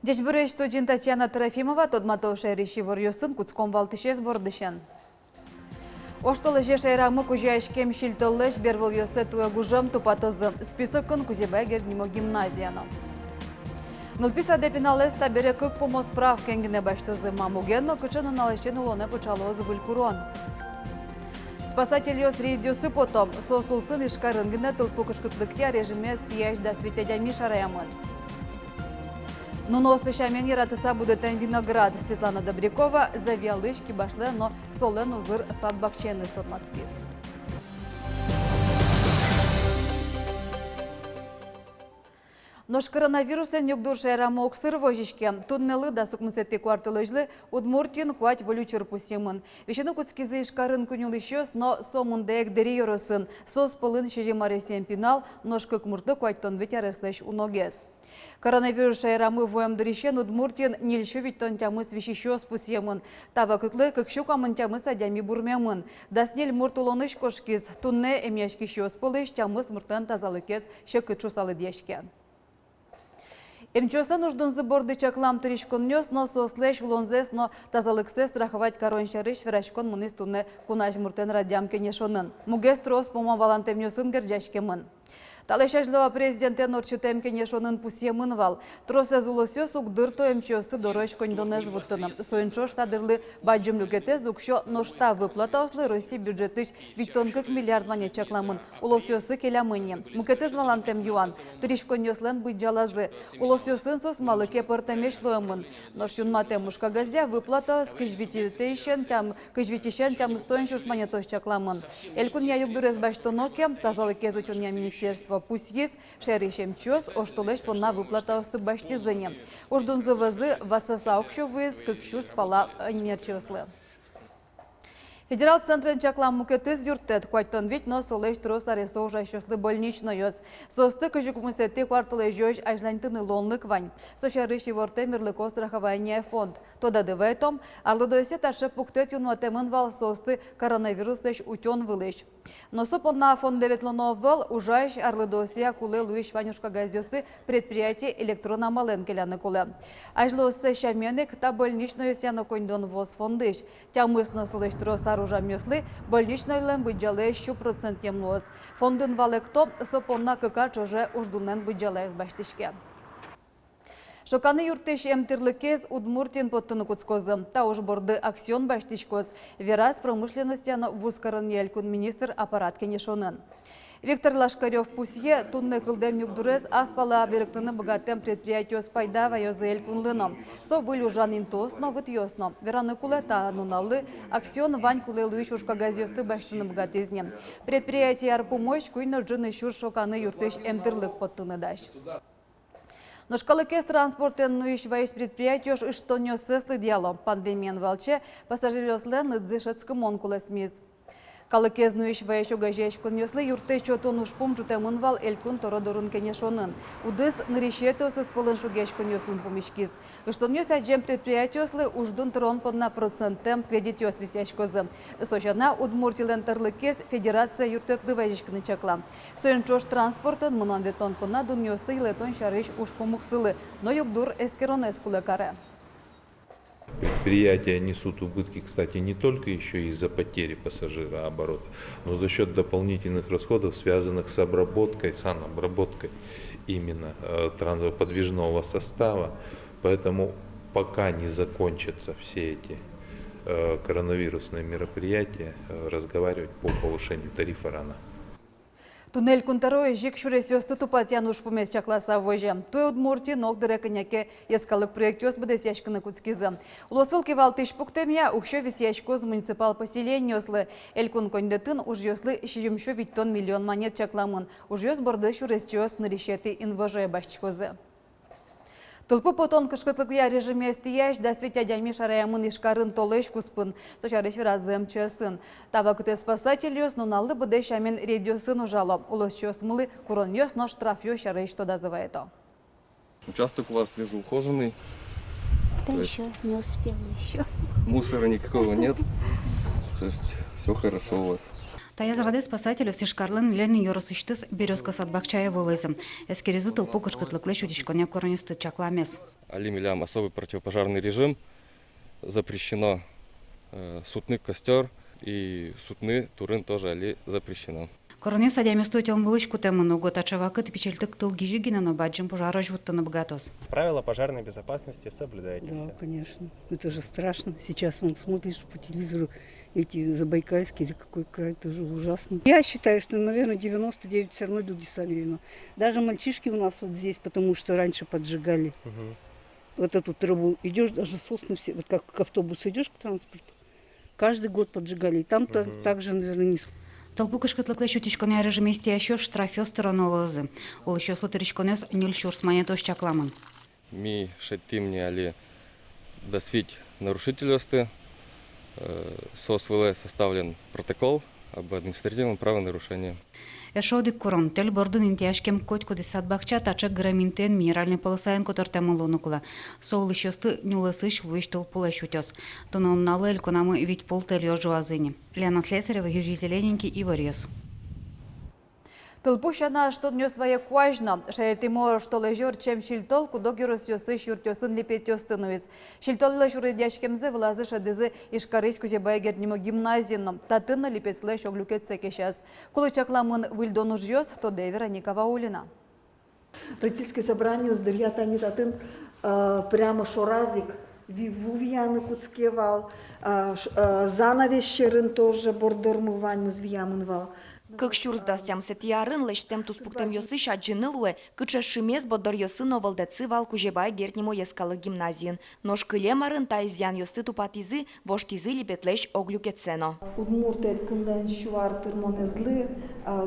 Дежбюре студент Татьяна Трофимова тодматов шайрищи варьосын куцком валтышез бордышен. Оштолы же шайрамы кужаешкем шилтоллеш бервол йосе туягужам тупатозы списокын кузебайгер нимо гимназияна. Нылписа депиналес табере көк помос прав кенгіне баштозы мамугенно кычын налешен улоне почалозы вылькурон. Спасатель йос рейдиосы потом сосулсын ишкарынгіне тылпу кышкытлыкя режиме стияш да светядями шараямын. Нуно слышамен яратыса будет виноград. Светлана Добрякова завиалышки башле, но солен узыр сад бакчены стормацкис. Нош коронавируsen югдур шайрама оксыр вожишке. Туннелы да сукмысетти кварталыжлы удмуртин куать волючер пусемын. Вещену куцкизы ишкарын кунюл ищёс, но сомундеек дери йоросын. Сос полын шежемаресен пинал, нош кыкмурты куать ветяреслеш уногес. Коронавирус шайрамы воемдырищен удмуртин нельшовить тон тямыс вещищёс пусемын. Тава кытлы кыкшукамын тямыс адями бурмемын. Даснель муртулоныш кошкиз. Тунне эмяшки щёс полыш тямыс муртан тазалыкес шекычу салыдешке. Эмчоста нуждун заборды чаклам тришкон нёс, но сослеш улонзес, но тазалыксе страховать корончарыш врачкон мунис тунне кунаж муртен радямке нешонын. Мугес трос пома валантем нёсын гержашкемын. Талешажлова президенте норчутем кенешонын пусемын вал. Тросе зулосёс угдырто эмчосы дорож кондонез вуттыным. Соинчош тадырлы баджым люкетез укшо ношта выплата ослы России бюджетыч виктон 40 миллиард мане чакламын. Улосёсы келямыне. Мукетез валантем юан. Тришкон ёслен быть жалазы. Улосёсын сос малыке пыртамеш лоемын. Ношюн матем мушка газя выплата с кыжвитишен тям стоинчош мане тош чакламын. Элькун я югдурез баштонокем тазалыке зутюня министерство. Пусть есть шеришем чёс, оштолеш понна выплата осты баштизыне. Ождун завазы вацаса окшовыз, как щу спала мерчеслы. Федерал центрен чаклам мукетыз юртет, куайтон вить, но солеш трос арестов жащослы больнично йос. Состы кыжик мусеты кварталы жёж ажлантыны лонлык вань. Сошарыш ворте мирлыко страхование фонд. Тода дывайтом, арлыдойсе таршып пуктет юнватемын вал состы коронавирус леш утён вылыш. Но сопонна фонд деветлонов вал ужаш арлыдойсе кулы луиш ванюшка газдёсты предприятие электронамален келяны кулы. Ажлосы шаменек та больнично йосяно кондон воз фондыш. Тямысно солеш трос оружа мёслы, больничный лем быджале щу процент емноз. Фондын валекто сопонна кыкач уже уждунен быджале баштишке. Шоканы юртыш эмтирлыкез удмуртин поттыны куцкозы. Та уж борды аксион баштишкоз. Вераз промышленностяно вузкарын елкун министр аппарат кенешонын. Виктор Лашкарев пусье тунне кылдем югдурез аспала беректыны богатем предприятиос пайдава йозель кунлыном. Со вылю жанин тосно вытьосно. Вераны кулета нуналы аксион вань кулелуи шушка газёсты баштыны богатизне. Предприятие арпумощ куйна джины шур шоканы юртыш эмтирлык поттыны даш. Но шкалыкес транспортен нуиш ваиш предприятиош что нёсэслы диалом. Пандемиен валче пассажирёслен ыдзышецкым онкулес миз. Калыкез нуиш ваиш угажеш кунёслы юрты чотон ушпум жутемын вал элькун тородорун кенешонын. Удыс нырещетосыз полын шугеш кунёслын помешкиз. Что нёс аджем предприятиослы уждун трон подна процентем кредитёс висяшкозы. Сочана удмуртилен тарлыкез федерация юртетлы ваишкны чакла. Соенчош транспортын мунан ветон подна дунёсты илетон шарыш ушпумуксылы. Но югдур эскеронес кулакаре. Предприятия несут убытки, кстати, не только еще из-за потери пассажирооборота, но за счет дополнительных расходов, связанных с обработкой, санобработкой именно подвижного состава. Поэтому пока не закончатся все эти коронавирусные мероприятия, разговаривать по повышению тарифа рано. Туннель кунтарой жик шуресёсты тупатянуш помес чакласа вожа. Той удмурти ног дыреканяке ескалык проектёс бдес яшканы куцкизы. Улосылки валтыш пуктемя ухшо висяшкоз муниципал поселениёслы. Элькун кондетын уж ёслы шижимшо виттон миллион монет чакламын. Уж ёс борды шуресёс нарешеты инвоже башчкозы. Тылпы потон кышкытлыкя режиме стияш да светядями шараямын ишкарын толеш куспын. Сочарыш вразым чесын. Тава кыте спасатель ёс, но налы быде шамен рейдиосын ужало. Улос чёс мылы курон ёс, но штраф ёс шарыш то дазывает. Участок у вас свежеухоженный. Да еще не успел еще. Мусора никакого нет. То есть все хорошо у вас. Таязрады спасателю сишкарлын лен yorusыштыс березка садбакчая волызым. Эскерезы тылпу кышкытлыклы шудичконе коронисты чакламес. Али милям особый противопожарный режим. Запрещено сутный костер и сутны турын тоже али запрещено. Короне садяместу тёмбылычку темыну готачавакыт печельтык тыл гижигина, но баджим пожара жвуттыны богатос. Правила пожарной безопасности соблюдаете Да, все? конечно. Это же страшно. Сейчас вон смотришь по телевизору эти Забайкальские или какой край, это же ужасно. Я считаю, что, наверное, 99 все равно люди сами виноваты. Даже мальчишки у нас вот здесь, потому что раньше поджигали. Вот эту траву. Идешь, даже сосны все, вот как к автобусу идешь к транспорту. Каждый год поджигали. И там также, наверное, не... Тылпу кышкытлыклы шутичконе режиместе еще штрафё сторону лозы. Ол еще слотыричконес нюль шурс монетос чакламын. Ми шеттим не али досвить нарушительности. С ОСВЛ составлен протокол об административном правонарушении. Эшодик куром тел бордын интяшкем котьку десятбакча тачак граминтен минеральный полосаен котортемылонукла. Сол ищёсты нюлысыш выштыл пула шутёс. Тонон налель конамы ведь полтель жуазыни. Лена Слесарева, Юрий Зелененький и Варьёс. Тылпу шана что днё своє куажна. Шаертимор что лежор чем шильтол, кудо герос ёсы шюртёсын лепетёстынуиз. Шильтоллы шурыдяшкемзе влазы шадызы ишкарысь кузебай гернимо гимназином. Татынна лепецле шоглюкетсе кешас. Кулычакламын вильдону жёс, то девера Никова Улина. Родительское собрание сдырят они татын прямо шоразик. Вувьяны куцкевал, занавес щерын тоже бордормывань звьямынвал. Как щурздастям сетиарын лештем туспуктем йосы шаджинылуэ, кыча шимес бодор йосы новалдецы вал кужебай гертнимо ескалы гимназиен. Нож кылемарын тайзян йосты тупатизы, воштизы липетлеш оглюкецено. Удмуртель кымдан шуартыр монезлы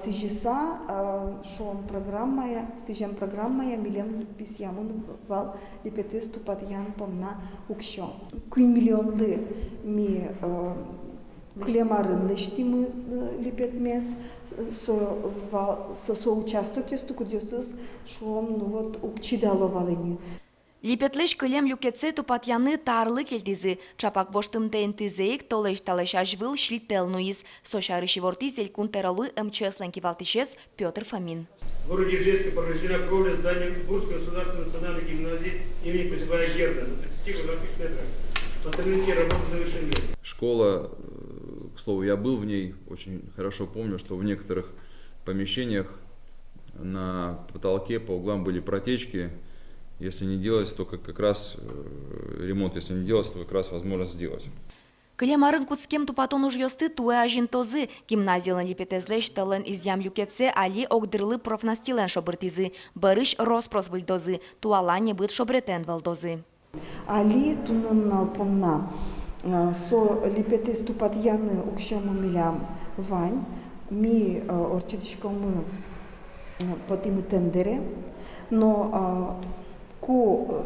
сижиса, шон программая, сижем программая, милем письямын вал липетес тупатьян понна укшо. Куин миллионлы ми клемарын лештимы липетмес, со участок ёсту кудёсыз шуом ну вот укчидаловалыни. Липетлеш кылем люкеце тупатьяны тарлы келдизы, чапак воштымтен тизеек толеш талеш ажвыл шлителнуиз. Сошарыщи вортизель кунтералы МЧС-ленки валтишес Петр Фомин. В городе Ижевске проведена кровля здания Бурской государственной национальной гимназии имени Кузебая Герда на 30 квадратных метрах. Остальные работы завершены. Школа, к слову, я был в ней, очень хорошо помню, что в некоторых помещениях на потолке по углам были протечки. Если не делать, то как раз ремонт, если не делать, то как раз возможно сделать. Кылемарын куцкем тупатон уж ёсты туэ ажинтозы. Гимназиялын лепетезлеш тылын изям люкеце али огдырлы профнастилен шобыртизы. Барыш роспрос выльдозы, туалане быт шобретен валдозы. Али тунын понна со липетес тупатьяны укшому милям вань, ми орчетишкому потимы тендере, но ку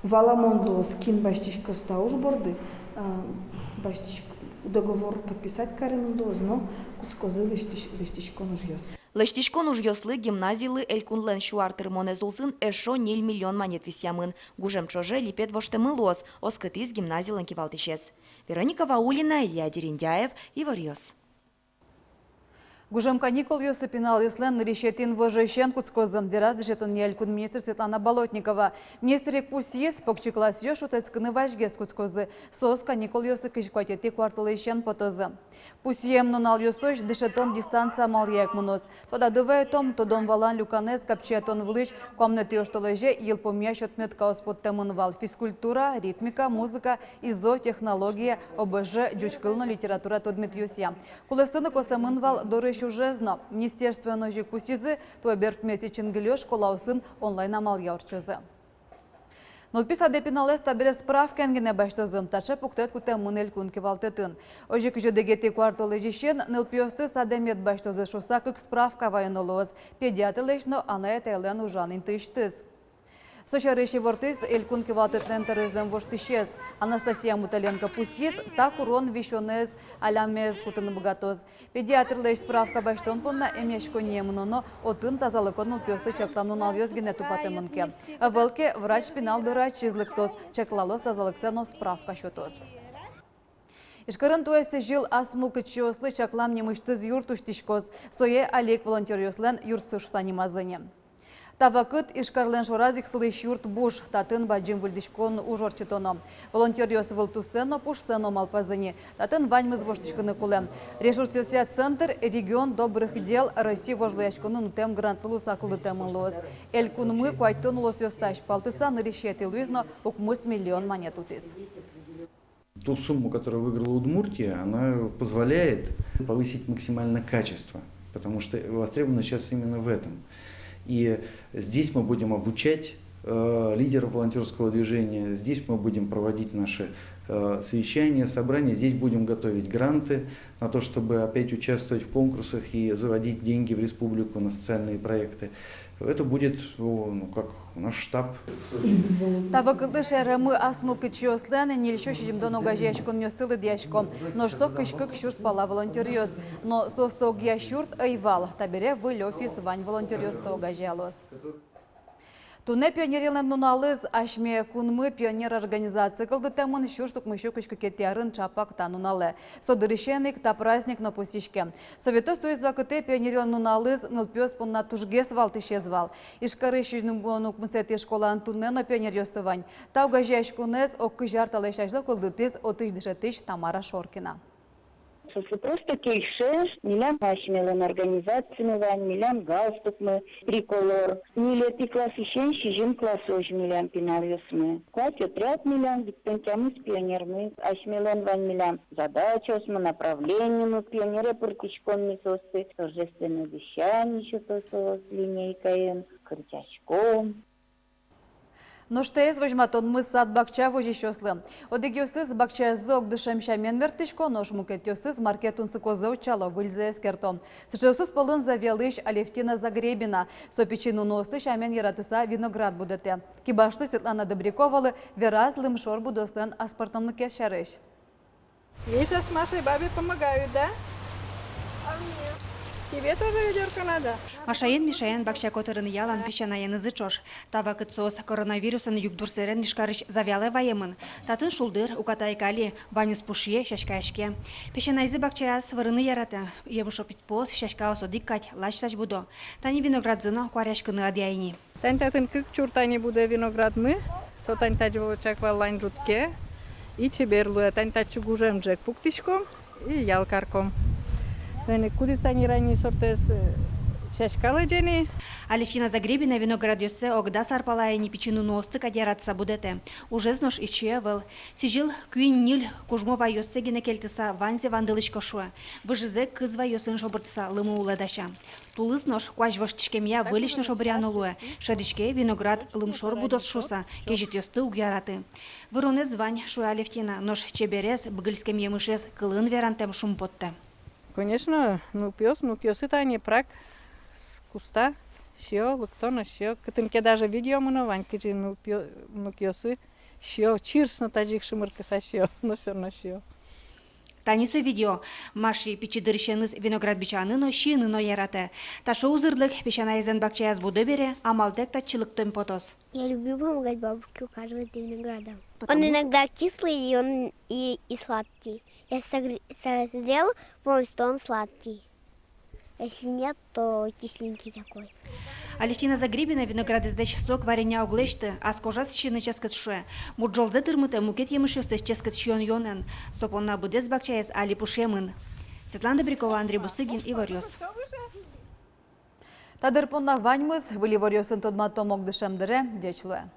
валамондо скин баштишко стауш борды, баштишко договор подписать каренлоз, но куцкозы лештишко нужьёс. Лештишко нужьёслы гимназиялы элькунлен шуартыр монезулсын эшо 0 миллион монет висямын. Гужем чоже липет воштемылоз, оскытыз гимназиялын кивалтишес. Вероника Ваулина, Илья Дерендяев и Варьёс. Гужем каникул Йосипинал Ислен решетин вожещен куцкозым. Дераз дешетон нелькун министр Светлана Болотникова. Министрик пусиес покчиклас йошутецкыны важгес куцкозы. Сос каникул Йосы кишкотети кварталыщен потозы. Пусием нонал Йосош дешетон дистанция малъек мунос. Тода дывай том, тодон валан люканес капчетон влыш комнаты оштолеже ил помящ отмет каоспоттемын вал. Физкультура, ритмика, музыка, изо, технология, ОБЖ, дючкылно литература тодмет Йосия. Кулестыны косамын вал дорыш Жезно. Министерство ножик пустизы, то бертмете чингелёш школаусын онлайн амал яурчызы. Нолписа депиналес табелес справ кенгене баштозым, тача пуктет куте мынель кунки валтетін. Ожик жөдегети кварталы жишен, нылпиосты садемет баштозы шусакык справка вайнолоз. Педиатрилешно анает элен ужан интыштыз. Сочарыщи вортыз элькун кивалтетен терезлен воштышез. Анастасия Муталенко пусиз, так урон вишонез алямез кутын богатоз. Педиатрлеш справка баштон понна эмешко немноно, отын тазалыкон нылпиосты чакламнун алвёз генету патемынке. Вылке врач пинал дыра чизлыктоз, чаклалос тазалыксено справка шотоз. Ишкарын туэсте жил асмылкы чиослы чаклам немыштыз юрт уштишкоз, сое Олег волонтер йослен юртсыш станимазыне. Тавакыт ишкарлен шоразик слыш юрт буш, татын баджим выльдишкон ужорчитоно. Волонтер йос вылтусено пушсено малпазыне, татын ваньмыз воштишканы кулем. Решурсиосия центр регион добрых дел России вожлаяшконы нутем грантлу саклы темылос. Эль кунмы куайтон лосиосташ палтыса нырищети луизно укмыс миллион монет утис. Ту сумму, которую выиграла Удмуртия, она позволяет повысить максимально качество, потому что востребовано сейчас именно в этом. И здесь мы будем обучать лидеров волонтерского движения, здесь мы будем проводить наши совещания, собрания, здесь будем готовить гранты на то, чтобы опять участвовать в конкурсах и заводить деньги в республику на социальные проекты. Это будет как наш штаб. Тавакылды шәрімі асмылкы чиосләне нельшо шежімдон огажешкон несылы дяшком, но что кышкык шурс пала волонтериоз. Но состог яшурт айвал, табере выль офис вань волонтериоз то огажалос. Туне пионерилен нуналыз ашме кунмы пионер организации кылды темын шурсук мышу кышкы кетярын чапак танунале. Содырышенник та праздник на посещке. Совета Союз вакыты пионерилен нуналыз нылпёс пунна тужгес вал тышезвал. Ишкары шижным бонук мусети школан туне на пионер йостывань. Та угажяш кунез оккы жарталы шашлы кылды тыз отыш дышатыш Тамара Шоркина. Просто кейше, милям ашмелен организацияны вань, милям галстук мы, триколор. Милети классищен, шижим классож милям пинавьес мы. Квать отряд милям, диктантямы с пионермы. Ашмелен вань милям задачос мы, направление мы, пионеры пуртичком мисосты, торжественное обещание еще то с линейкой, крытячком. Но что из возьматон мы сад бакча вожищослы. Одегиосыз бакча зог дышамшамен мертышко, нож мукетёсыз маркетун сыкозо чало выльзе эскерто. Сычеосыз полын завелыш Алевтина Загребина. Сопечину носты шамен яратыса виноград будете. Кибашты Светлана Добряковалы вераз лымшор будослен аспартан мукет шарыш. Миша с Машей бабе помогают, да? А мне? Тебе тоже ведерко надо? Машаен Мишаен бакча котырын ялан пещанаен ызычош. Тава кытсос коронавирусын югдурсерен нишкарыш завялы ваемын. Татын шулдыр укатайкали вамис пушье шашкашке. Пещанайзы бакчаяс вырыны ярата. Евушопить пос шашкаос одиккать лачтач будо. Тани виноградзына куаряшкыны адяйни. Тань татын кык чуртани буде виноград мы. Сотань тачво чаквалань жутке. И чеберлуя тань тачу гужем джек пуктишком и ялкарком. Куди стани ранние сорты шашкалы жени. Алевтина Загребина виноградёсце огда сарпалайни печину носты кадяратса будете. Уже знош ичевел. Сижил кюин нил кужмова йоссегине кельтыса ванзе вандылычко шуа. Выжизе кызва йосын шобыртса лымы уладаша. Тулыз нош куажвоштичкемья вылично шобрянулуе. Шадичке виноград лымшор будос шуса. Кежит йосты угяраты. Выруне звань шуа Алевтина. Нош чеберез бгыльскемье мышес кылын верантем шумпотте. Конечно, кёсы-то они прак с куста, щё, луктона, щё. Кытымке даже видео мыновань, кыжи, кёсы, щё, чирс, но таджик шумыркаса щё, но всё равно щё. Танисо видео. Маши пичидырщеныз виноград бичаныно щиныно ярате. Таша узырлык пещанайзен бакчаяз буды бере, амалтек татчылыктым потос. Я люблю помогать бабушке ухаживать за виноградом. Он иногда кислый и сладкий. Если созрел полностью, он сладкий. Если нет, то кисленький такой. Алевтина Загребина виноград издеч сок вареня углешты, а скожас щины ческат шуе. Муджолзе тырмыты мукет емышёсты ческат щион йонен. Сопонна будес бакчаяз али пушемын. Светлана Добрякова, Андрей Бусыгин и Варёс. Тадырпонна ваньмыз, выли Варёсын тодма томок дышемдере, дечлуе.